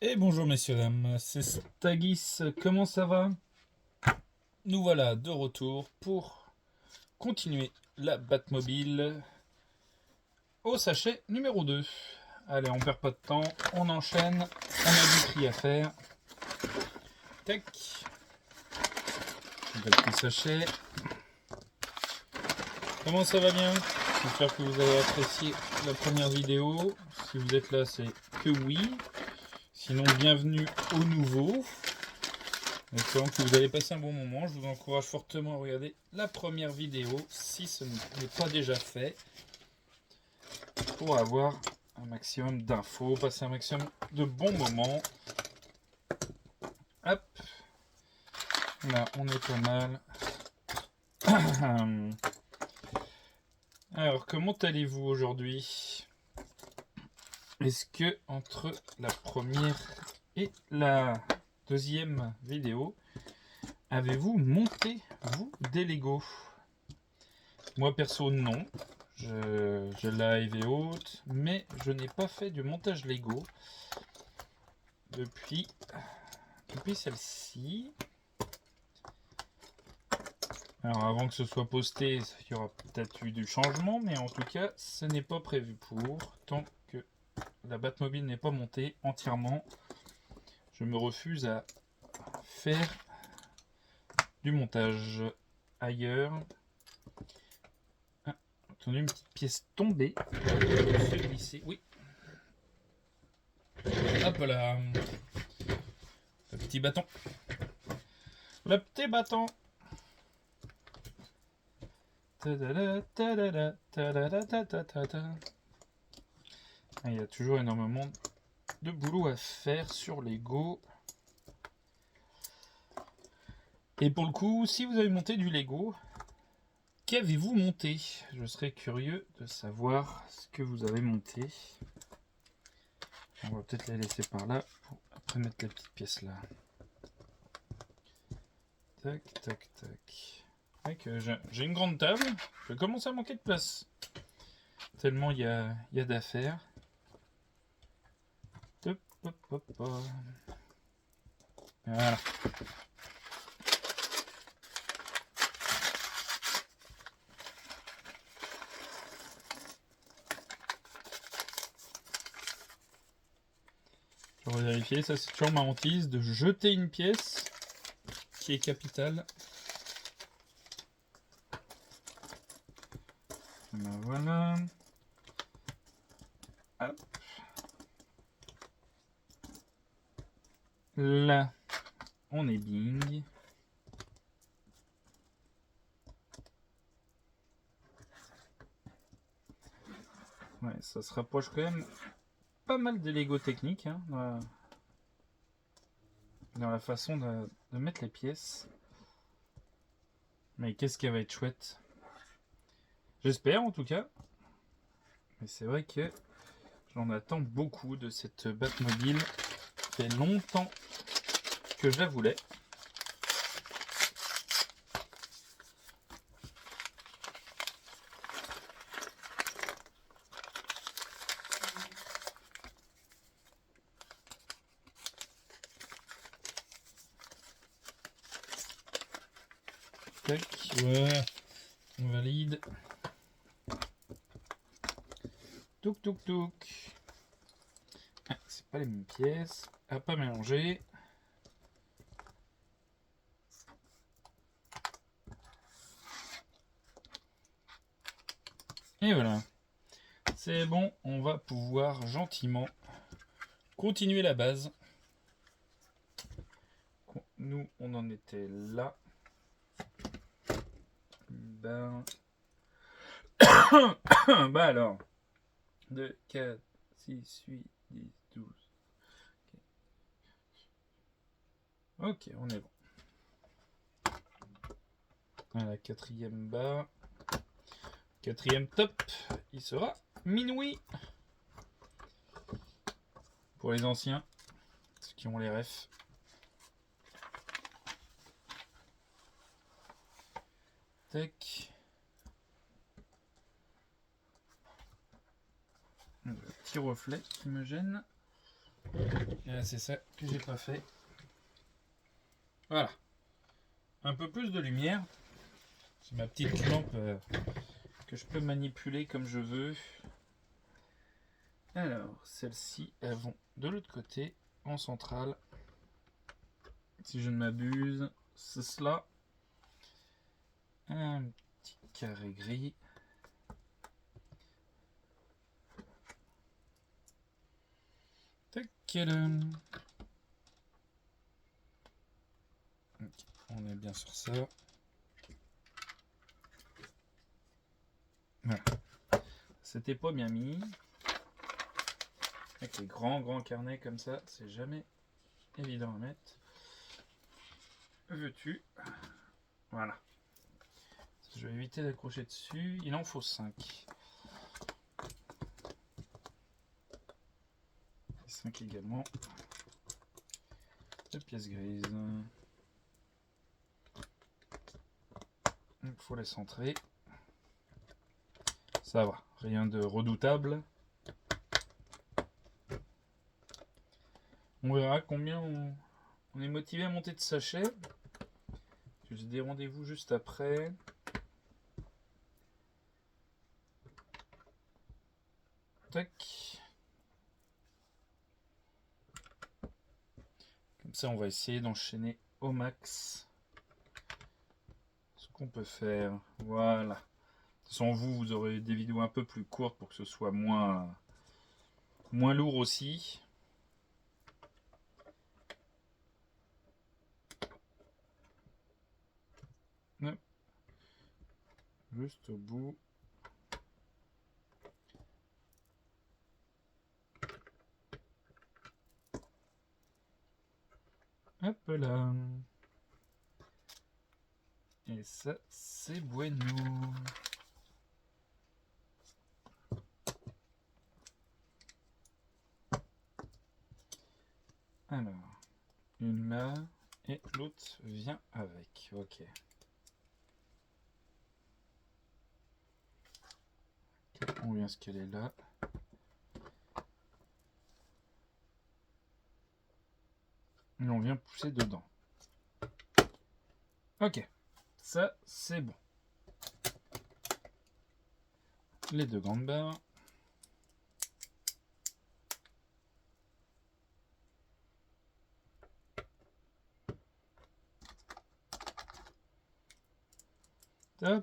Et bonjour messieurs dames, c'est Stagis, comment ça va? Nous voilà de retour pour continuer la Batmobile au sachet numéro 2. Allez, on perd pas de temps, on enchaîne, on a du tri à faire. Tac. Le petit sachet. Comment ça va bien? J'espère que vous avez apprécié la première vidéo. Si vous êtes là, c'est que oui. Sinon, bienvenue aux nouveaux. Espérons que vous allez passer un bon moment. Je vous encourage fortement à regarder la première vidéo si ce n'est pas déjà fait pour avoir un maximum d'infos, passer un maximum de bons moments. Hop, là on est pas mal. Alors comment allez-vous aujourd'hui? Est-ce que entre la première et la deuxième vidéo, avez-vous monté vous des Lego? Moi perso non, je live et autres, mais je n'ai pas fait du montage Lego depuis celle-ci. Alors avant que ce soit posté, il y aura peut-être eu du changement, mais en tout cas, ce n'est pas prévu pour. Tant que la Batmobile n'est pas montée entièrement, je me refuse à faire du montage ailleurs. Ah, entendu une petite pièce tombée. Se glisser, oui. Hop là. Le petit bâton. Le petit bâton. Il y a toujours énormément de boulot à faire sur Lego. Et pour le coup, si vous avez monté du Lego, qu'avez-vous monté? Je serais curieux de savoir ce que vous avez monté. On va peut-être les laisser par là pour après mettre les petites pièces là. Tac, tac, tac. J'ai une grande table. Je vais commencer à manquer de place. Tellement il y a d'affaires. Hop, hop, hop, hop. Voilà. Je vais vérifier, ça c'est toujours ma hantise de jeter une pièce qui est capitale. Ben voilà. Hop. Là, on est bing. Ouais, ça se rapproche quand même pas mal des Lego techniques hein, dans la façon de mettre les pièces. Mais qu'est-ce qui va être chouette? J'espère en tout cas. Mais c'est vrai que j'en attends beaucoup de cette Batmobile. Ça fait longtemps que je la voulais. Tac, ouais, on valide. Touk touk touk. Ah, c'est pas les mêmes pièces. À pas mélanger. Et voilà. C'est bon, on va pouvoir gentiment continuer la base. Nous, on en était là. Ben... bah alors. 2, 4, 6, 8, 10, 12. Ok, on est bon. Voilà, quatrième bas. Quatrième top. Il sera minuit. Pour les anciens, ceux qui ont les refs. Tac. Le petit reflet qui me gêne. C'est ça que j'ai pas fait. Voilà. Un peu plus de lumière. C'est ma petite lampe que je peux manipuler comme je veux. Alors, celles-ci, elles vont de l'autre côté, en centrale. Si je ne m'abuse, c'est cela. Un petit carré gris. Tac. On est bien sur ça. Voilà. C'était pas bien mis. Avec les grands carnets comme ça, c'est jamais évident à mettre. Veux-tu? Voilà. Je vais éviter d'accrocher dessus. Il en faut 5. 5 également. 2 pièces grises. Il faut les centrer. Ça va, rien de redoutable. On verra combien on est motivé à monter de sachets. J'ai des rendez-vous juste après. Tac. Comme ça, on va essayer d'enchaîner au max ce qu'on peut faire. Voilà. De toute façon, vous aurez des vidéos un peu plus courtes pour que ce soit moins lourd aussi. Hop. Juste au bout. Hop là. Et ça, c'est bueno. Alors, une là, et l'autre vient avec. Ok. On vient se caler là. Et on vient pousser dedans. Ok. Ça, c'est bon. Les 2 grandes barres.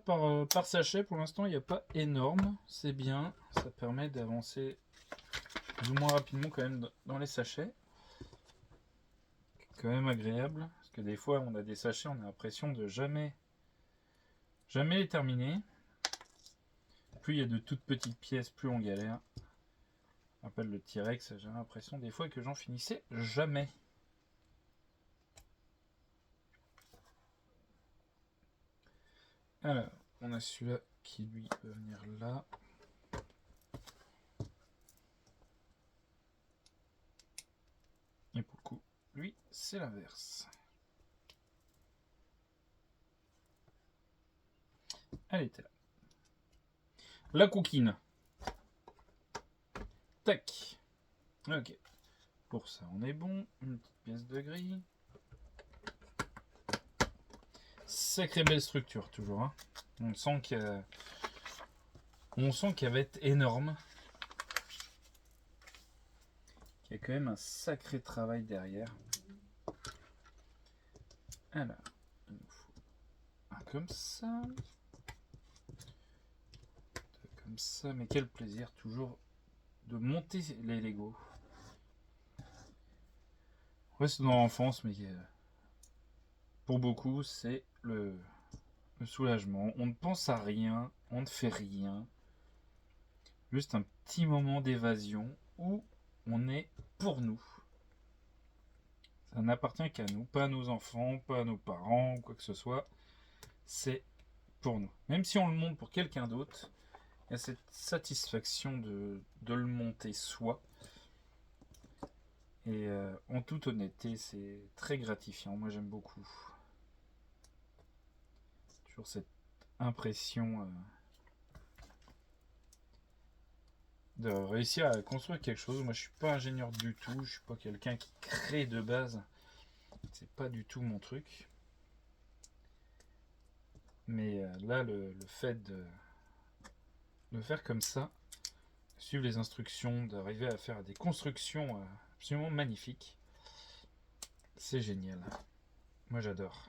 Par sachet, pour l'instant, il n'y a pas énorme. C'est bien. Ça permet d'avancer plus ou moins rapidement quand même dans les sachets. C'est quand même agréable. Parce que des fois, on a des sachets, on a l'impression de jamais les terminer. Plus il y a de toutes petites pièces, plus on galère. Je rappelle le T-Rex, j'ai l'impression des fois que j'en finissais jamais. Alors, on a celui-là qui lui peut venir là. Et pour le coup, lui, c'est l'inverse. Elle était là. La coquine. Tac. Ok. Pour ça, on est bon. Une petite pièce de gris. Sacrée belle structure, toujours. Hein. On sent qu'elle va être énorme. Il y a quand même un sacré travail derrière. Alors, il nous faut un comme ça. Deux comme ça. Mais quel plaisir toujours de monter les Lego. Ouais, c'est dans l'enfance, mais pour beaucoup, c'est le soulagement. On ne pense à rien, on ne fait rien. Juste un petit moment d'évasion où on est pour nous. Ça n'appartient qu'à nous, pas à nos enfants, pas à nos parents, quoi que ce soit. C'est pour nous. Même si on le monte pour quelqu'un d'autre, il y a cette satisfaction de le monter soi. Et en toute honnêteté, c'est très gratifiant. Moi, j'aime beaucoup. Toujours cette impression de réussir à construire quelque chose. Moi, je suis pas ingénieur du tout. Je suis pas quelqu'un qui crée de base. C'est pas du tout mon truc. Mais là, le fait de le faire comme ça, suivre les instructions, d'arriver à faire des constructions absolument magnifiques, c'est génial. Moi, j'adore.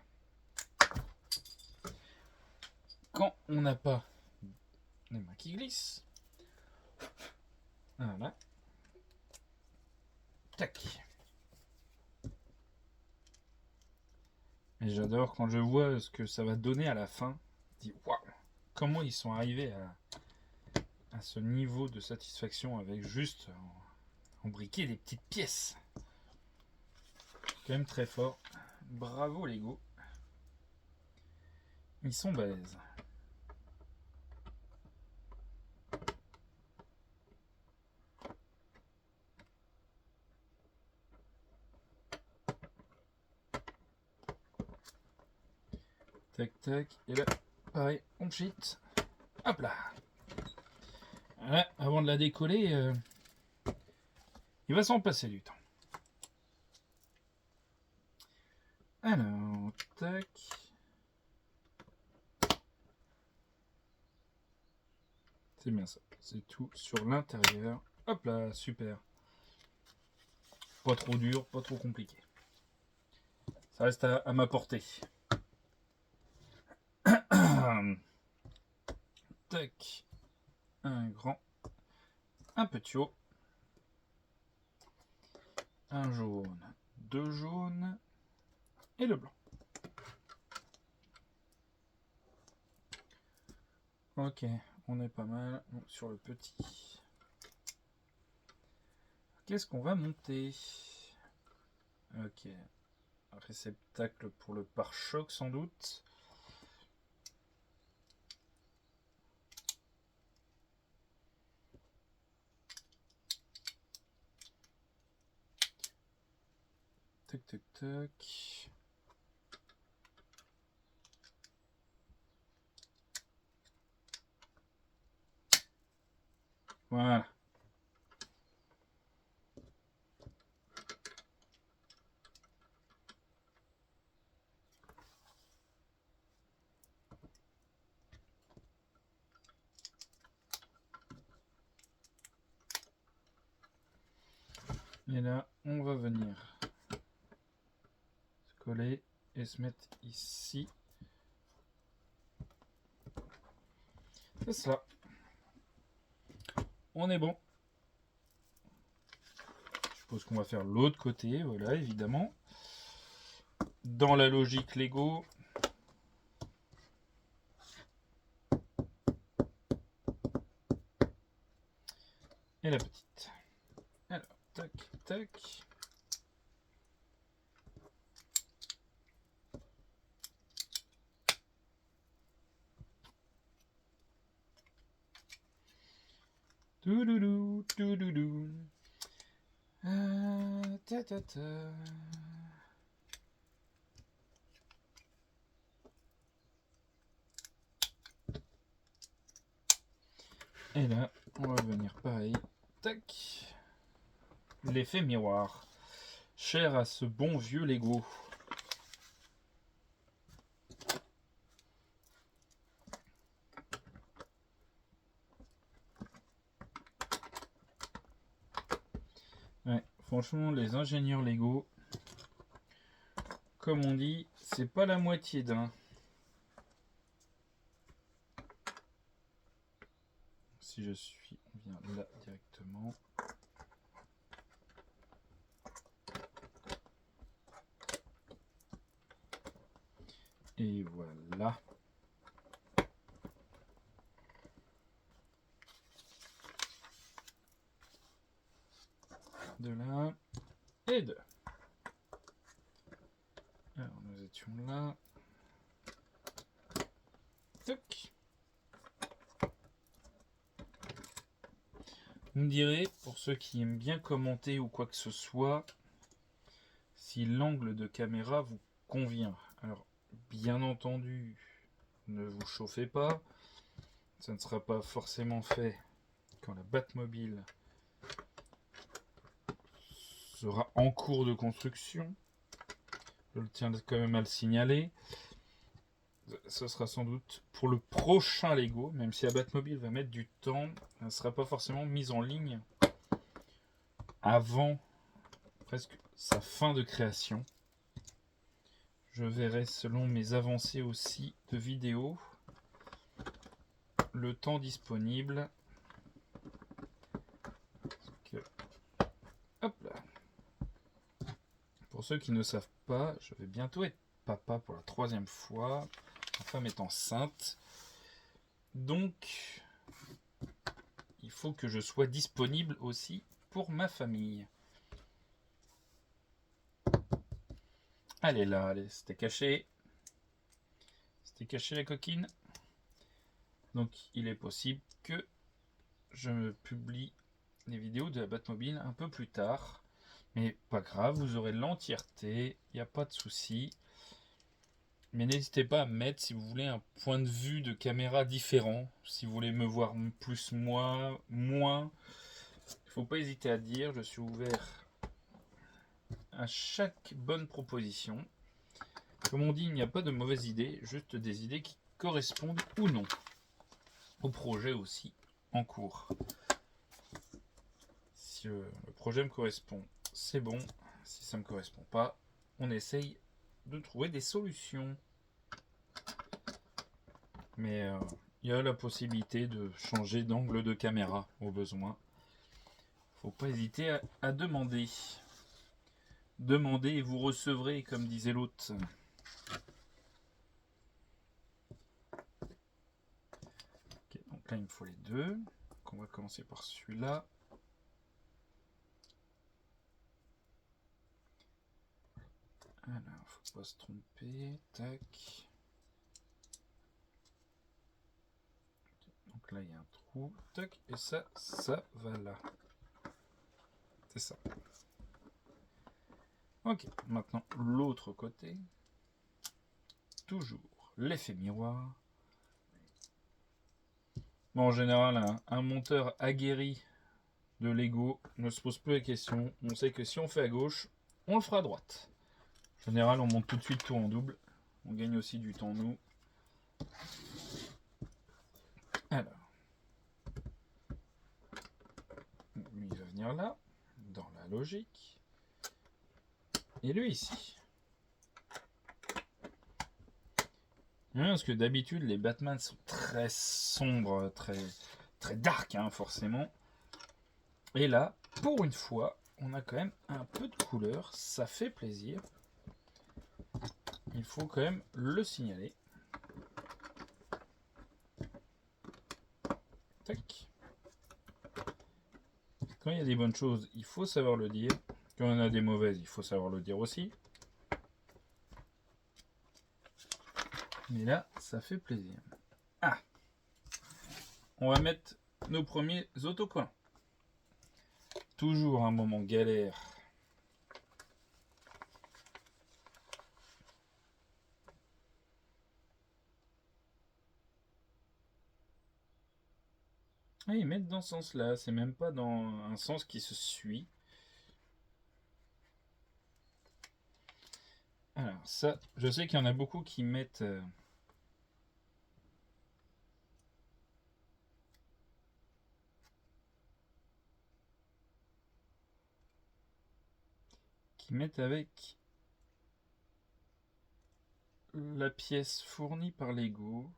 Quand on n'a pas les mains qui glissent, voilà, tac. Et j'adore quand je vois ce que ça va donner à la fin. Je dis waouh, comment ils sont arrivés à ce niveau de satisfaction avec juste embriquer des petites pièces. Quand même très fort. Bravo Lego. Ils sont balèzes. Tac tac. Et là, pareil, on cheat. Hop là. Voilà, avant de la décoller, il va s'en passer du temps. Alors, tac. C'est bien ça. C'est tout sur l'intérieur. Hop là, super. Pas trop dur, pas trop compliqué. Ça reste à ma portée. Tac. Un grand. Un petit haut. Un jaune. Deux jaunes. Et le blanc. Ok, on est pas mal. Donc, sur le petit. Qu'est-ce qu'on va monter? Ok. Un réceptacle pour le pare-choc sans doute. Tac tac tac. Voilà. Et là, on va venir se coller et se mettre ici. C'est ça. On est bon. Je suppose qu'on va faire l'autre côté, voilà, évidemment. Dans la logique Lego. Et la petite. Alors, tac, tac. Toudoudou, toudoudou. Ta ta ta. Et là, on va venir pareil. Tac. L'effet miroir. Cher à ce bon vieux Lego. Ouais, franchement, les ingénieurs Lego, comme on dit, c'est pas la moitié d'un. Si je suis, on vient là directement. Et voilà. De là et de. Alors nous étions là. Toc. Vous me direz, pour ceux qui aiment bien commenter ou quoi que ce soit, si l'angle de caméra vous convient. Alors, bien entendu, ne vous chauffez pas. Ça ne sera pas forcément fait quand la Batmobile sera en cours de construction. Je tiens quand même à le signaler. Ce sera sans doute pour le prochain Lego, même si la Batmobile va mettre du temps, elle ne sera pas forcément mise en ligne avant presque sa fin de création. Je verrai selon mes avancées aussi de vidéos le temps disponible. Hop là. Pour ceux qui ne savent pas, je vais bientôt être papa pour la 3e fois. Ma femme est enceinte. Donc, il faut que je sois disponible aussi pour ma famille. Allez là, allez, c'était caché. C'était caché la coquine. Donc, il est possible que je publie les vidéos de la Batmobile un peu plus tard. Mais pas grave, vous aurez l'entièreté, il n'y a pas de souci. Mais n'hésitez pas à mettre si vous voulez un point de vue de caméra différent. Si vous voulez me voir plus, moi, moins. Il ne faut pas hésiter à dire, je suis ouvert à chaque bonne proposition. Comme on dit, il n'y a pas de mauvaises idées, juste des idées qui correspondent ou non au projet aussi en cours. Si le projet me correspond, c'est bon. Si ça ne me correspond pas, on essaye de trouver des solutions. Mais il y a la possibilité de changer d'angle de caméra au besoin. Faut pas hésiter à demander. Demandez et vous recevrez, comme disait l'autre. Okay, donc là, il me faut les deux. Donc on va commencer par celui-là. Alors, faut pas se tromper. Tac. Donc là, il y a un trou. Tac. Et ça va là. C'est ça. Ok. Maintenant, l'autre côté. Toujours l'effet miroir. Bon, en général, un monteur aguerri de Lego ne se pose plus la question. On sait que si on fait à gauche, on le fera à droite. En général, on monte tout de suite tout en double. On gagne aussi du temps, nous. Alors. Lui, il va venir là, dans la logique. Et lui, ici. Parce que d'habitude, les Batman sont très sombres, très dark, hein, forcément. Et là, pour une fois, on a quand même un peu de couleur. Ça fait plaisir. Il faut quand même le signaler. Tac. Quand il y a des bonnes choses, il faut savoir le dire. Quand on a des mauvaises, il faut savoir le dire aussi. Mais là, ça fait plaisir. Ah! On va mettre nos premiers autocollants. Toujours un moment galère. Ah, ils mettent dans ce sens-là, c'est même pas dans un sens qui se suit. Alors ça, je sais qu'il y en a beaucoup qui mettent... avec la pièce fournie par Lego.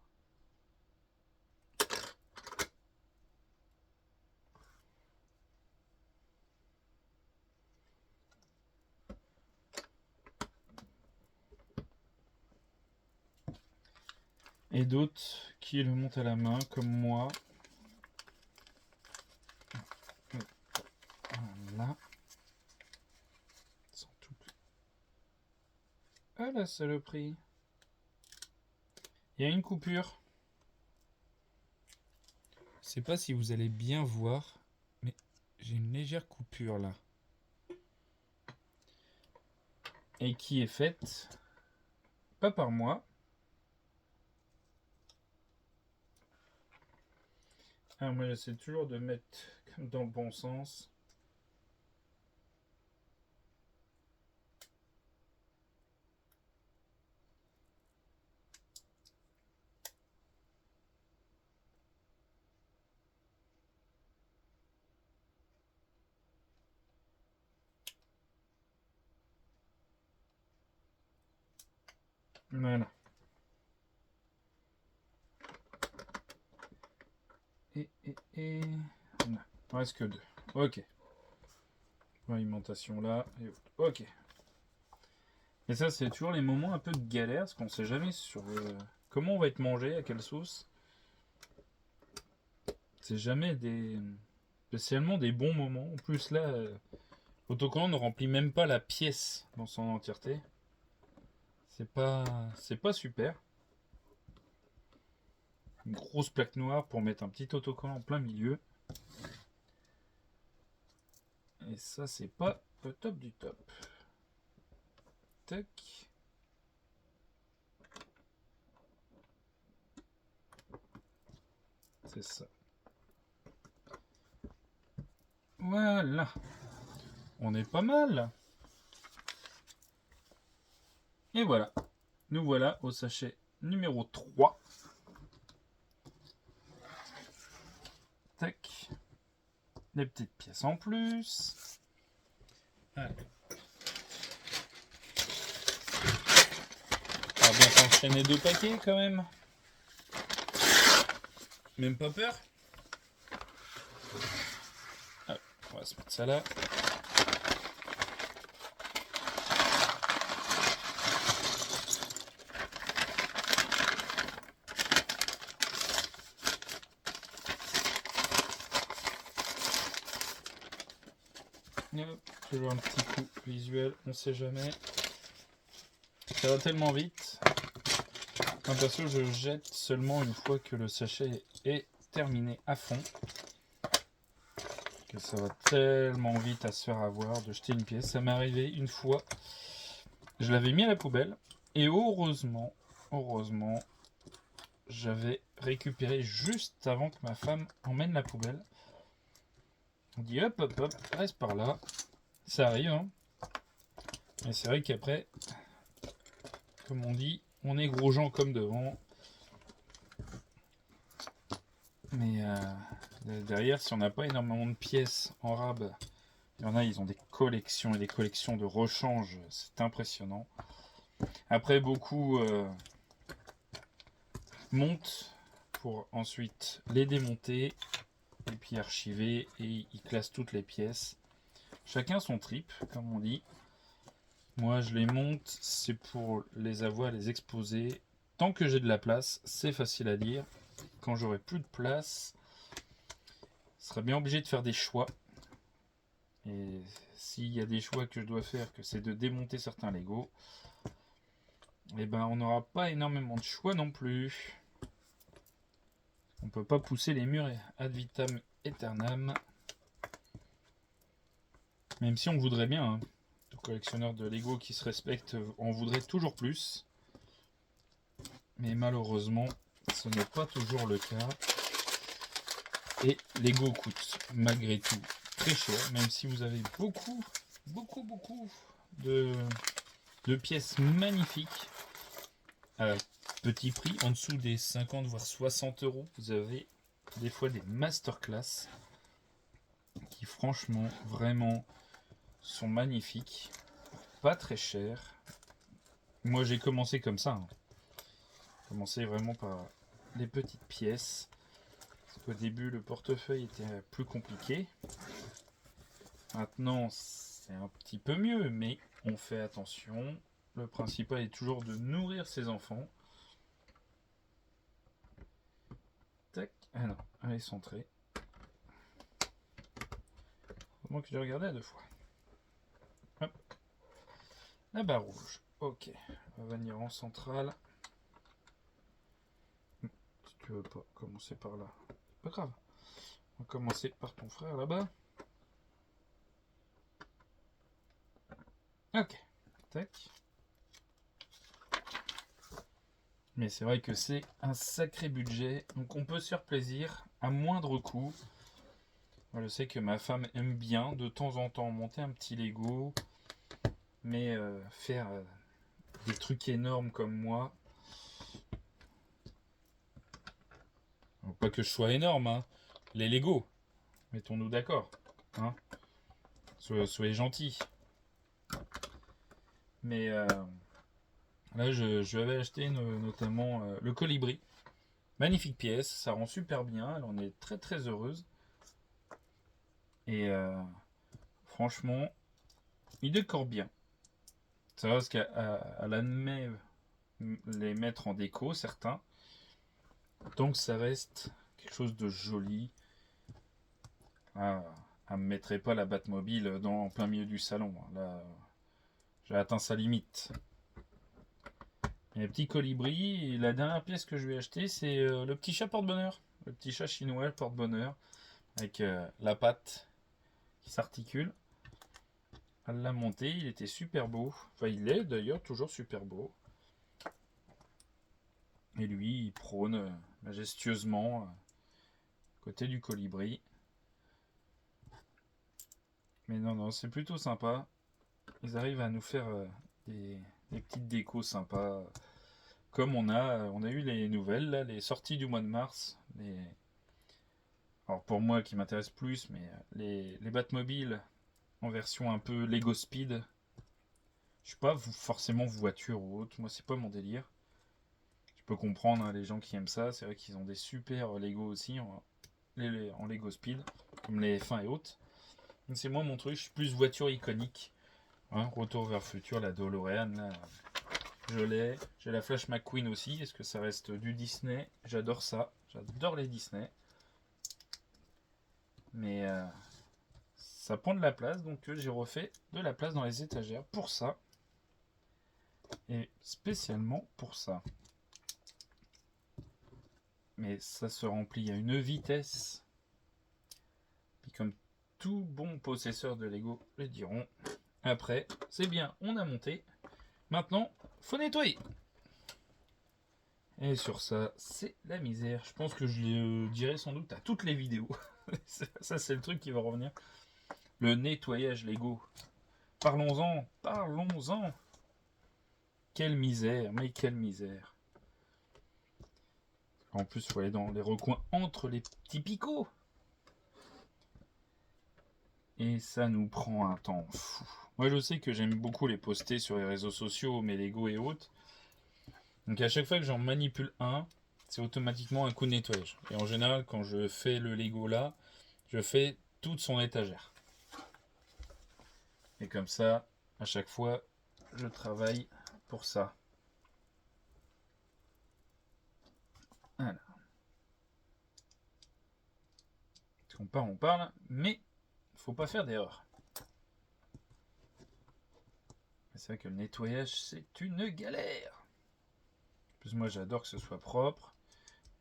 Et d'autres qui le montent à la main, comme moi. Voilà. Sans tout. Ah la saloperie. Il y a une coupure. Je sais pas si vous allez bien voir, mais j'ai une légère coupure là. Et qui est faite pas par moi. Alors moi j'essaie toujours de mettre comme dans le bon sens. Voilà. Et... Non, il reste que 2. Ok. Alimentation là. Et autres. Ok. Et ça, c'est toujours les moments un peu de galère, parce qu'on sait jamais sur comment on va être mangé, à quelle sauce. C'est jamais des... spécialement des bons moments. En plus là, l'autocollant ne remplit même pas la pièce dans son entièreté. C'est pas super. Une grosse plaque noire pour mettre un petit autocollant en plein milieu. Et ça, c'est pas le top du top. Tac. C'est ça. Voilà. On est pas mal. Et voilà. Nous voilà au sachet numéro 3. Tac. Des petites pièces en plus. Allez. On va bien s'enchaîner 2 paquets quand même. Même pas peur. Hop, on va se mettre ça là. Hop, toujours un petit coup visuel, on sait jamais. Ça va tellement vite. Moi perso, je jette seulement une fois que le sachet est terminé à fond. Que ça va tellement vite à se faire avoir de jeter une pièce. Ça m'est arrivé une fois. Je l'avais mis à la poubelle. Et heureusement, j'avais récupéré juste avant que ma femme emmène la poubelle. On dit hop, hop, hop, reste par là. Ça arrive, hein. Et c'est vrai qu'après, comme on dit, on est gros gens comme devant. Mais derrière, si on n'a pas énormément de pièces en rab, il y en a, ils ont des collections et des collections de rechange. C'est impressionnant. Après, beaucoup montent pour ensuite les démonter et puis archiver, et ils classent toutes les pièces. Chacun son trip, comme on dit. Moi, je les monte, c'est pour les avoir, les exposer. Tant que j'ai de la place, c'est facile à dire. Quand j'aurai plus de place, je serai bien obligé de faire des choix. Et s'il y a des choix que je dois faire, que c'est de démonter certains Lego, et ben on n'aura pas énormément de choix non plus. On peut pas pousser les murs ad vitam aeternam. Même si on voudrait bien, hein. Le collectionneur de Lego qui se respecte en voudrait toujours plus. Mais malheureusement, ce n'est pas toujours le cas. Et Lego coûte malgré tout très cher, même si vous avez beaucoup de pièces magnifiques à petit prix, en dessous des 50 voire 60 euros. Vous avez des fois des masterclass qui franchement vraiment sont magnifiques, pas très cher. Moi j'ai commencé comme ça, hein. Commencé vraiment par les petites pièces. Parce qu'au début le portefeuille était plus compliqué. Maintenant c'est un petit peu mieux, mais on fait attention. Le principal est toujours de nourrir ses enfants. Tac. Ah non, elle est centrée. Faut que j'ai regardé à 2 fois. Hop. La barre rouge. Ok. On va venir en centrale. Si tu veux pas commencer par là, pas grave. On va commencer par ton frère là-bas. Ok. Tac. Mais c'est vrai que c'est un sacré budget, donc on peut se faire plaisir à moindre coût. Moi, je sais que ma femme aime bien de temps en temps monter un petit Lego, mais faire des trucs énormes comme moi, pas que je sois énorme, hein. Les Lego, mettons-nous d'accord, hein. Soyez gentils. Mais là, je lui avais acheté notamment le colibri. Magnifique pièce, ça rend super bien, elle en est très très heureuse. Et franchement, il décore bien. C'est vrai parce qu'elle admet les mettre en déco, certains. Donc ça reste quelque chose de joli. Ah, elle me mettrait pas la Batmobile en plein milieu du salon. Là, j'ai atteint sa limite. Et le petit colibri, et la dernière pièce que je lui ai achetée, c'est le petit chat porte-bonheur. Le petit chat chinois porte-bonheur. Avec la patte qui s'articule. Elle l'a monté, il était super beau. Enfin, il est d'ailleurs toujours super beau. Et lui, il prône majestueusement côté du colibri. Mais non, non, c'est plutôt sympa. Ils arrivent à nous faire des petites décos sympas. Comme on a eu les nouvelles, là, les sorties du mois de mars. Alors pour moi qui m'intéresse plus, mais les Batmobiles en version un peu Lego Speed. Je suis pas forcément voiture ou autre, moi c'est pas mon délire. Je peux comprendre hein, les gens qui aiment ça, c'est vrai qu'ils ont des super Lego aussi en Lego Speed, comme les F1 et autres. C'est moi mon truc, je suis plus voiture iconique. Hein, Retour vers le futur, la DeLorean, là, je l'ai. J'ai la Flash McQueen aussi, est-ce que ça reste du Disney? J'adore ça, j'adore les Disney. Mais ça prend de la place, donc j'ai refait de la place dans les étagères pour ça. Et spécialement pour ça. Mais ça se remplit à une vitesse. Puis comme tout bon possesseur de Lego le diront, après, c'est bien, on a monté. Maintenant, faut nettoyer. Et sur ça, c'est la misère. Je pense que je le dirai sans doute à toutes les vidéos. Ça, c'est le truc qui va revenir. Le nettoyage Lego. Parlons-en, parlons-en. Quelle misère, mais quelle misère. En plus, il faut aller dans les recoins entre les petits picots. Et ça nous prend un temps fou. Moi, je sais que j'aime beaucoup les poster sur les réseaux sociaux, mes Lego et autres. Donc à chaque fois que j'en manipule un, c'est automatiquement un coup de nettoyage. Et en général, quand je fais le Lego là, je fais toute son étagère. Et comme ça, à chaque fois, je travaille pour ça. Voilà. On parle, mais il faut pas faire d'erreur. C'est vrai que le nettoyage, c'est une galère. En plus, moi, j'adore que ce soit propre.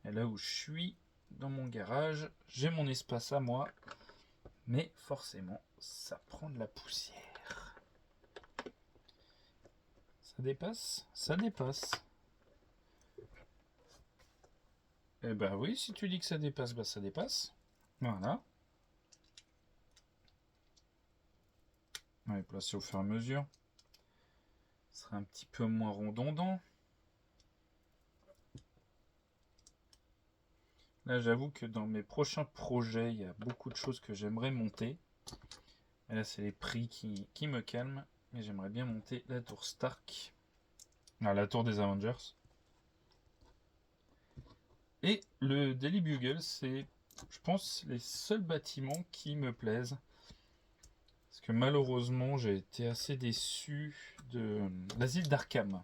Et là où je suis, dans mon garage, j'ai mon espace à moi. Mais forcément, ça prend de la poussière. Ça dépasse? Ça dépasse. Eh ben oui, si tu dis que ça dépasse, bah ça dépasse. Voilà. On va les placer au fur et à mesure. Ce sera un petit peu moins redondant. Là, j'avoue que dans mes prochains projets, il y a beaucoup de choses que j'aimerais monter. Et là, c'est les prix qui me calment. Mais j'aimerais bien monter la tour Stark. Ah, la tour des Avengers. Et le Daily Bugle, c'est, je pense, les seuls bâtiments qui me plaisent. Parce que malheureusement, j'ai été assez déçu de l'asile d'Arkham.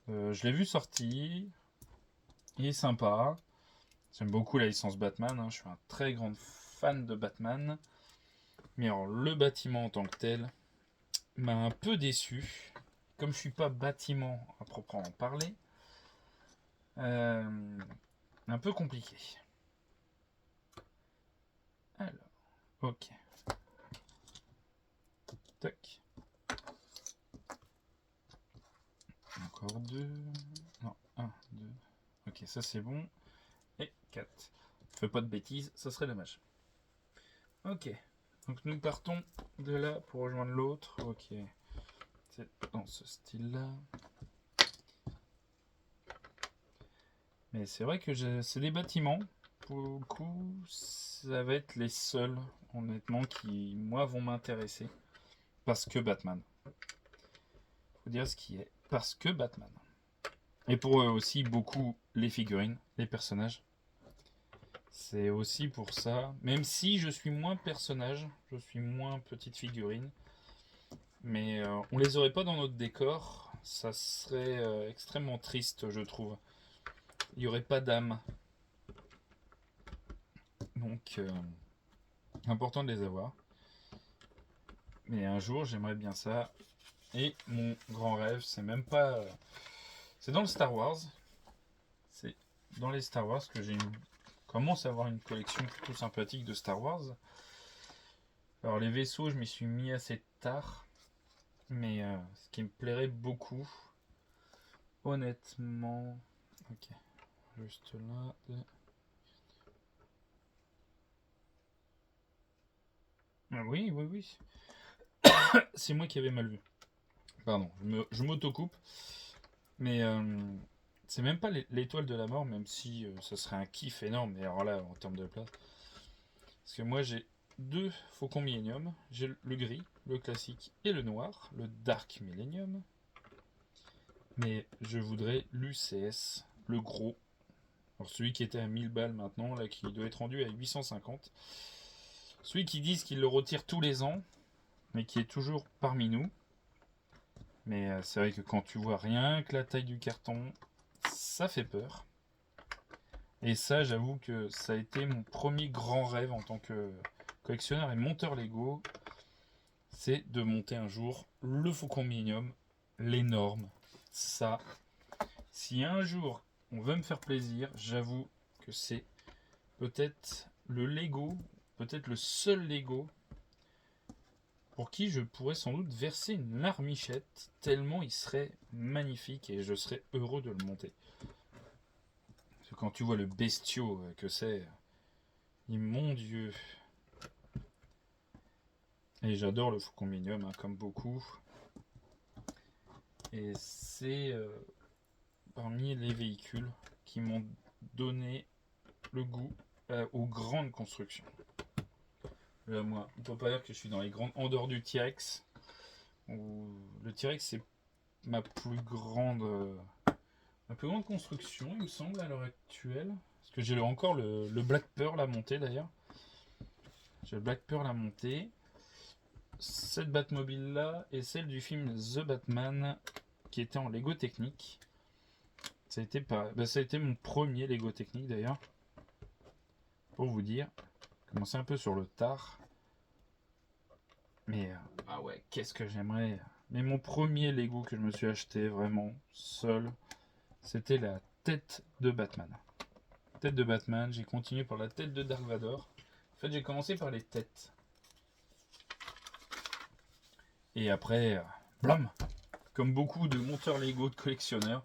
Je l'ai vu sortir. Il est sympa. J'aime beaucoup la licence Batman. Hein. Je suis un très grand fan de Batman. Mais alors, le bâtiment en tant que tel m'a un peu déçu. Comme je suis pas bâtiment à proprement parler, un peu compliqué. Alors, ok. Tac. Encore deux. Non, un. Ok, ça c'est bon. Et 4. Fais pas de bêtises, ça serait dommage. Ok, donc nous partons de là pour rejoindre l'autre. Ok, c'est dans ce style-là. Mais c'est vrai que c'est des bâtiments. Pour le coup, ça va être les seuls, honnêtement, qui, moi, vont m'intéresser. Parce que Batman. Faut dire ce qui est. Parce que Batman. Et pour eux aussi, beaucoup les figurines, les personnages. C'est aussi pour ça. Même si je suis moins personnage, je suis moins petite figurine. Mais on les aurait pas dans notre décor. Ça serait extrêmement triste, je trouve. Il n'y aurait pas d'âme. Donc, important de les avoir. Mais un jour, j'aimerais bien ça. Et mon grand rêve, c'est même pas... c'est dans le Star Wars. C'est dans les Star Wars que commence à avoir une collection plutôt sympathique de Star Wars. Alors les vaisseaux, je m'y suis mis assez tard. Mais ce qui me plairait beaucoup, honnêtement... Ok, juste là... Ah oui, oui, oui. C'est moi qui avais mal vu. Pardon, je m'auto-coupe. Mais c'est même pas l'étoile de la mort, même si ça serait un kiff énorme. Mais alors là, en termes de place. Parce que moi, j'ai 2 Faucons Millennium. J'ai le gris, le classique et le noir, le Dark Millennium. Mais je voudrais l'UCS, le gros. Alors celui qui était à 1000 balles maintenant, là, qui doit être rendu à 850. Celui qui disent qu'il le retire tous les ans, mais qui est toujours parmi nous. Mais c'est vrai que quand tu vois rien que la taille du carton, ça fait peur. Et ça, j'avoue que ça a été mon premier grand rêve en tant que collectionneur et monteur Lego. C'est de monter un jour le Faucon Millennium, l'énorme. Ça, si un jour on veut me faire plaisir, j'avoue que c'est peut-être le Lego, peut-être le seul Lego pour qui je pourrais sans doute verser une larmichette, tellement il serait magnifique et je serais heureux de le monter. Parce que quand tu vois le bestiau que c'est, mon Dieu. Et j'adore le Faucon Millennium, hein, comme beaucoup. Et c'est parmi les véhicules qui m'ont donné le goût aux grandes constructions. Là, moi, on peut pas dire que je suis dans les grandes, en dehors du T-Rex. Le T-Rex, c'est ma plus grande construction, il me semble, à l'heure actuelle. Parce que j'ai encore le Black Pearl à monter d'ailleurs. J'ai le Black Pearl à monter. Cette Batmobile là et celle du film The Batman qui était en Lego Technique. Ça a été mon premier Lego Technique d'ailleurs. Pour vous dire. Commencé un peu sur le tard. Mais ah ouais, qu'est-ce que j'aimerais. Mais mon premier Lego que je me suis acheté vraiment seul, c'était la tête de Batman. Tête de Batman, j'ai continué par la tête de Dark Vador. En fait, j'ai commencé par les têtes. Et après, blam, comme beaucoup de monteurs Lego de collectionneurs,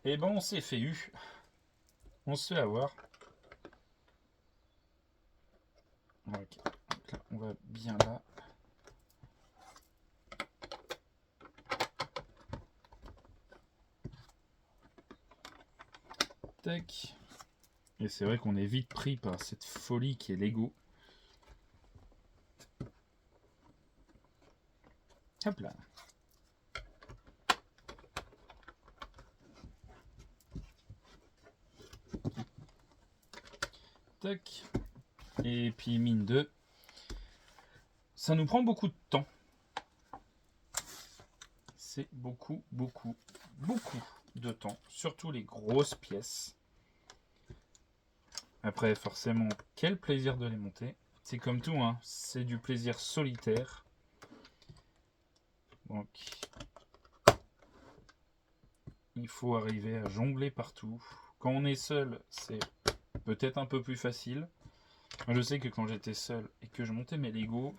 et ben on s'est fait eu. On se fait avoir. Ok, donc là, on va bien là. Tac. Et c'est vrai qu'on est vite pris par cette folie qui est Lego. Hop là. Tac. Et puis mine 2. Ça nous prend beaucoup de temps. C'est beaucoup de temps. Surtout les grosses pièces. Après, forcément, quel plaisir de les monter. C'est comme tout, hein. C'est du plaisir solitaire. Donc, il faut arriver à jongler partout. Quand on est seul, c'est peut-être un peu plus facile. Moi, je sais que quand j'étais seul et que je montais mes Lego,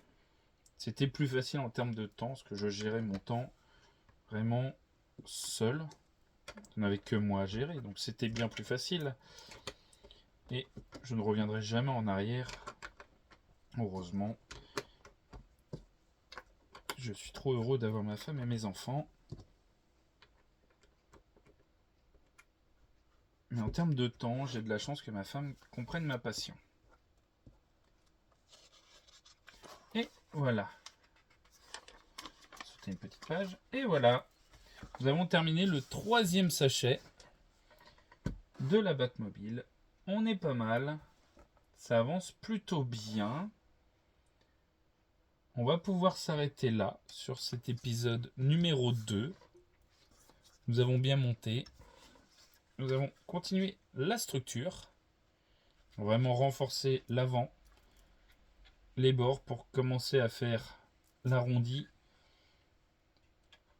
c'était plus facile en termes de temps, parce que je gérais mon temps vraiment seul. On n'avait que moi à gérer, donc c'était bien plus facile. Et je ne reviendrai jamais en arrière. Heureusement. Je suis trop heureux d'avoir ma femme et mes enfants. Mais en termes de temps, j'ai de la chance que ma femme comprenne ma passion. Et voilà. Sauter une petite page. Et voilà. Nous avons terminé le 3e sachet de la Batmobile. On est pas mal. Ça avance plutôt bien. On va pouvoir s'arrêter là, sur cet épisode numéro 2. Nous avons bien monté. Nous avons continué la structure. Vraiment renforcer l'avant, les bords pour commencer à faire l'arrondi.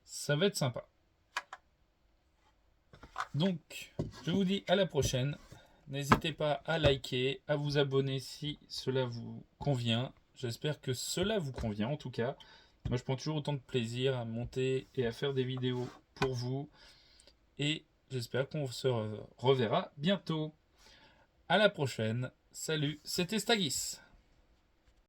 Ça va être sympa. Donc, je vous dis à la prochaine. N'hésitez pas à liker, à vous abonner si cela vous convient. J'espère que cela vous convient en tout cas. Moi, je prends toujours autant de plaisir à monter et à faire des vidéos pour vous. Et j'espère qu'on se reverra bientôt. À la prochaine. Salut, c'était Stagis.